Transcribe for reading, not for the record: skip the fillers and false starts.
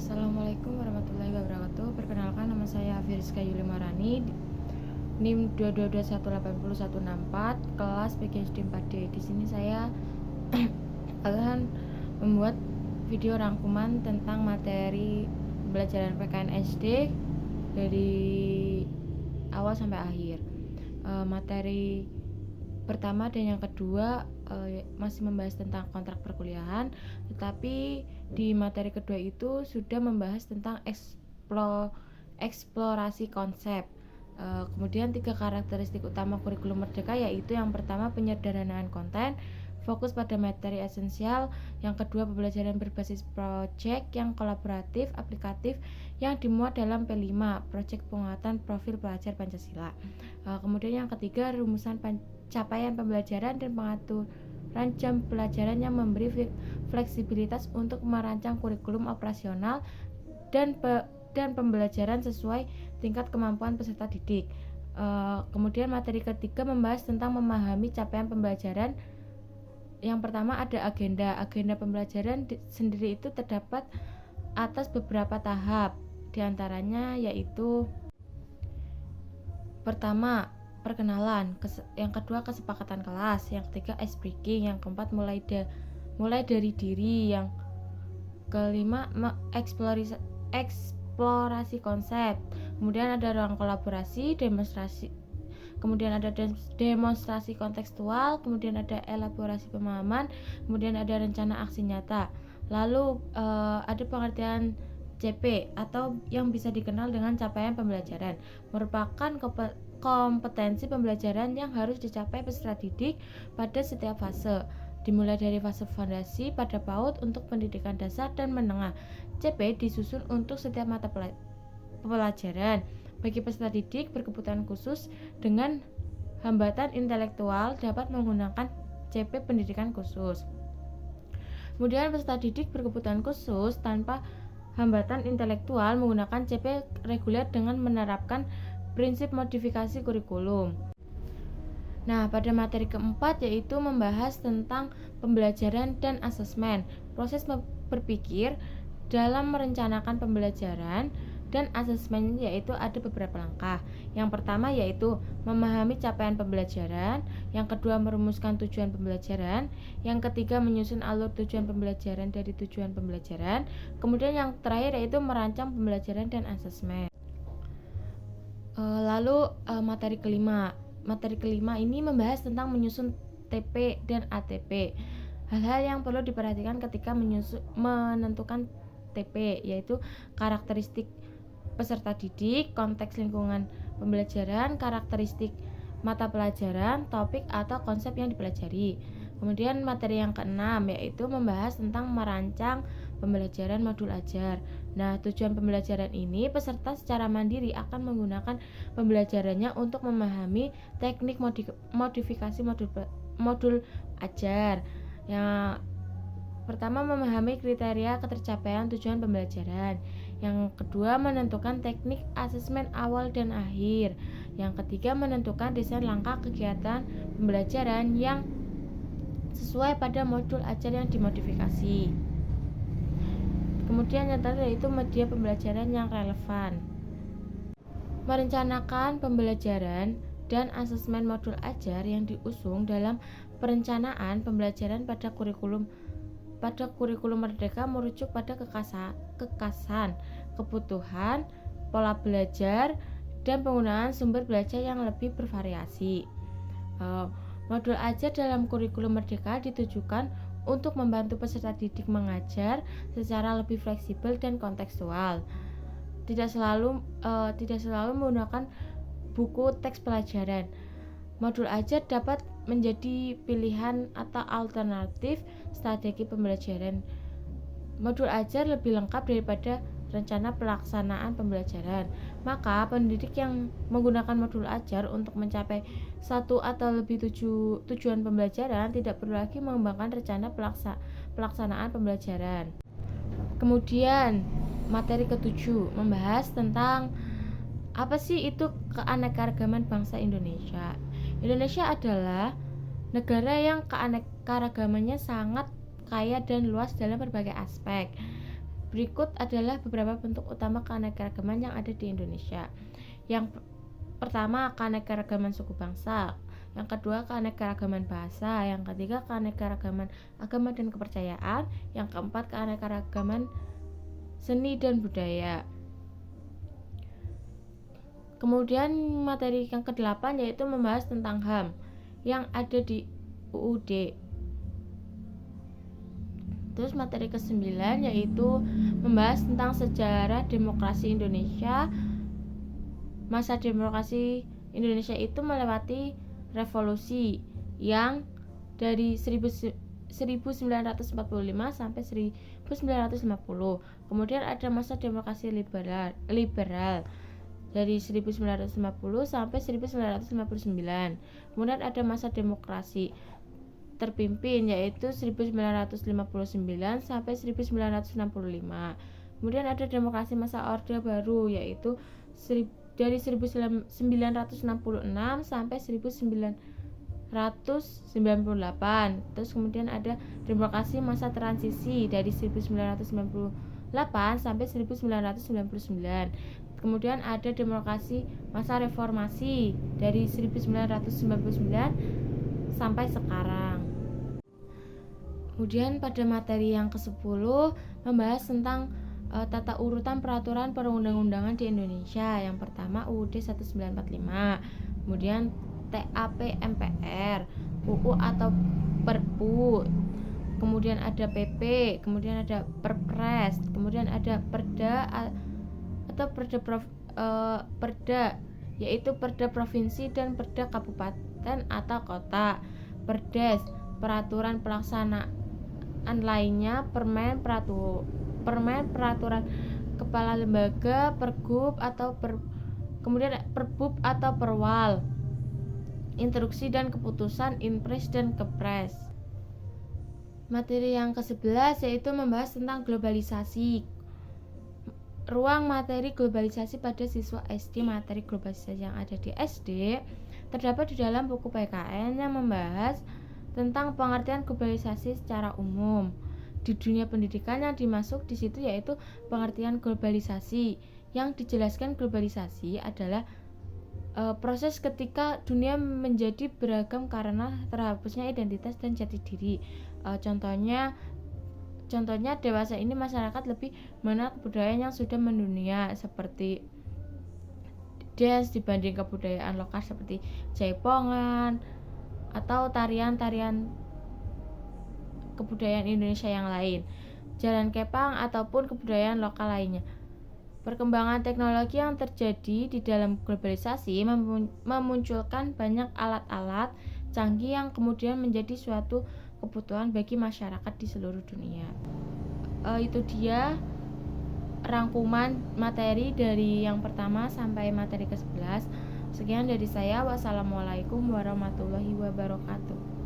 Assalamualaikum warahmatullahi wabarakatuh. Perkenalkan, nama saya Firiska Yuli Marani, NIM 222180164, kelas PGSD 4D. Di sini saya akan membuat video rangkuman tentang materi pembelajaran PKN SD dari awal sampai akhir. Materi pertama dan yang kedua masih membahas tentang kontrak perkuliahan, tetapi di materi kedua itu sudah membahas tentang eksplorasi konsep. Kemudian 3 karakteristik utama kurikulum merdeka, yaitu yang pertama penyederhanaan konten, fokus pada materi esensial, yang kedua pembelajaran berbasis proyek yang kolaboratif, aplikatif, yang dimuat dalam P5, proyek penguatan profil pelajar Pancasila. Kemudian yang ketiga rumusan capaian pembelajaran dan pengaturan jam pelajaran yang memberi fleksibilitas untuk merancang kurikulum operasional dan pembelajaran sesuai tingkat kemampuan peserta didik. Kemudian materi ketiga membahas tentang memahami capaian pembelajaran. Yang pertama ada agenda pembelajaran sendiri itu terdapat atas beberapa tahap, diantaranya yaitu pertama perkenalan, yang kedua kesepakatan kelas, yang ketiga ice breaking, yang keempat mulai dari diri, yang kelima eksplorasi konsep, kemudian ada ruang kolaborasi, demonstrasi, kemudian ada demonstrasi kontekstual, kemudian ada elaborasi pemahaman, kemudian ada rencana aksi nyata. Lalu ada pengertian CP atau yang bisa dikenal dengan capaian pembelajaran, merupakan kompetensi pembelajaran yang harus dicapai peserta didik pada setiap fase, dimulai dari fase fondasi pada PAUD untuk pendidikan dasar dan menengah. CP disusun untuk setiap mata pelajaran bagi peserta didik berkebutuhan khusus dengan hambatan intelektual dapat menggunakan CP pendidikan khusus. Kemudian peserta didik berkebutuhan khusus tanpa hambatan intelektual menggunakan CP reguler dengan menerapkan prinsip modifikasi kurikulum. Nah, pada materi keempat yaitu membahas tentang pembelajaran dan asesmen, proses berpikir dalam merencanakan pembelajaran dan asesmen, yaitu ada beberapa langkah. Yang pertama yaitu memahami capaian pembelajaran, yang kedua merumuskan tujuan pembelajaran, yang ketiga menyusun alur tujuan pembelajaran dari tujuan pembelajaran, kemudian yang terakhir yaitu merancang pembelajaran dan asesmen. Lalu materi kelima ini membahas tentang menyusun TP dan ATP. Hal-hal yang perlu diperhatikan ketika menentukan TP yaitu karakteristik peserta didik, konteks lingkungan pembelajaran, karakteristik mata pelajaran, topik atau konsep yang dipelajari. Kemudian materi yang keenam yaitu membahas tentang merancang pembelajaran modul ajar. Nah, tujuan pembelajaran ini peserta secara mandiri akan menggunakan pembelajarannya untuk memahami teknik modifikasi modul ajar. Yang pertama memahami kriteria ketercapaian tujuan pembelajaran. Yang kedua menentukan teknik asesmen awal dan akhir. Yang ketiga menentukan desain langkah kegiatan pembelajaran yang sesuai pada modul ajar yang dimodifikasi. Kemudian yang terakhir yaitu media pembelajaran yang relevan. Merencanakan pembelajaran dan asesmen modul ajar yang diusung dalam perencanaan pembelajaran pada kurikulum merdeka merujuk pada kekasan, kebutuhan, pola belajar, dan penggunaan sumber belajar yang lebih bervariasi. Modul ajar dalam kurikulum merdeka ditujukan untuk membantu peserta didik mengajar secara lebih fleksibel dan kontekstual. Tidak selalu menggunakan buku teks pelajaran. Modul ajar dapat menjadi pilihan atau alternatif strategi pembelajaran. Modul ajar lebih lengkap daripada rencana pelaksanaan pembelajaran. Maka pendidik yang menggunakan modul ajar untuk mencapai satu atau lebih tujuan pembelajaran tidak perlu lagi mengembangkan rencana pelaksanaan pembelajaran. Kemudian materi ketujuh membahas tentang apa sih itu keanekaragaman bangsa Indonesia. Indonesia adalah negara yang keanekaragamannya sangat kaya dan luas dalam berbagai aspek. Berikut adalah beberapa bentuk utama keanekaragaman yang ada di Indonesia. Yang pertama, keanekaragaman suku bangsa. Yang kedua, keanekaragaman bahasa. Yang ketiga, keanekaragaman agama dan kepercayaan. Yang keempat, keanekaragaman seni dan budaya. Kemudian materi yang ke-8 yaitu membahas tentang HAM yang ada di UUD. Terus materi ke-9 yaitu membahas tentang sejarah demokrasi Indonesia. Masa demokrasi Indonesia itu melewati revolusi yang dari 1945 sampai 1950. Kemudian ada masa demokrasi liberal dari 1950 sampai 1959. Kemudian ada masa demokrasi terpimpin yaitu 1959 sampai 1965. Kemudian ada demokrasi masa Orde Baru yaitu dari 1996 sampai 1998. Terus kemudian ada demokrasi masa transisi dari 1998 sampai 1999. Kemudian ada demokrasi masa reformasi dari 1999 sampai sekarang. Kemudian pada materi yang ke-10 membahas tentang tata urutan peraturan perundang-undangan di Indonesia. Yang pertama UUD 1945, kemudian TAP MPR, UU atau Perpu, kemudian ada PP, kemudian ada Perpres, kemudian ada Perda atau Perda yaitu Perda Provinsi dan Perda Kabupaten atau Kota, Perdes, peraturan pelaksanaan lainnya, permen, peraturan kepala lembaga, pergub atau kemudian perbub atau perwal, instruksi dan keputusan, inpres dan kepres. Materi yang ke-11 yaitu membahas tentang globalisasi. Ruang materi globalisasi pada siswa SD. Materi globalisasi yang ada di SD terdapat di dalam buku PKN yang membahas tentang pengertian globalisasi secara umum. Di dunia pendidikan yang dimasuk di situ yaitu pengertian globalisasi. Yang dijelaskan globalisasi adalah proses ketika dunia menjadi beragam karena terhapusnya identitas dan jati diri. Contohnya dewasa ini masyarakat lebih mengenal kebudayaan yang sudah mendunia seperti dance dibanding kebudayaan lokal seperti jaipongan atau tarian-tarian kebudayaan Indonesia yang lain, jalan kepang ataupun kebudayaan lokal lainnya. Perkembangan teknologi yang terjadi di dalam globalisasi memunculkan banyak alat-alat canggih yang kemudian menjadi suatu kebutuhan bagi masyarakat di seluruh dunia. Itu dia rangkuman materi dari yang pertama sampai materi ke-11. Sekian dari saya. Wassalamualaikum warahmatullahi wabarakatuh.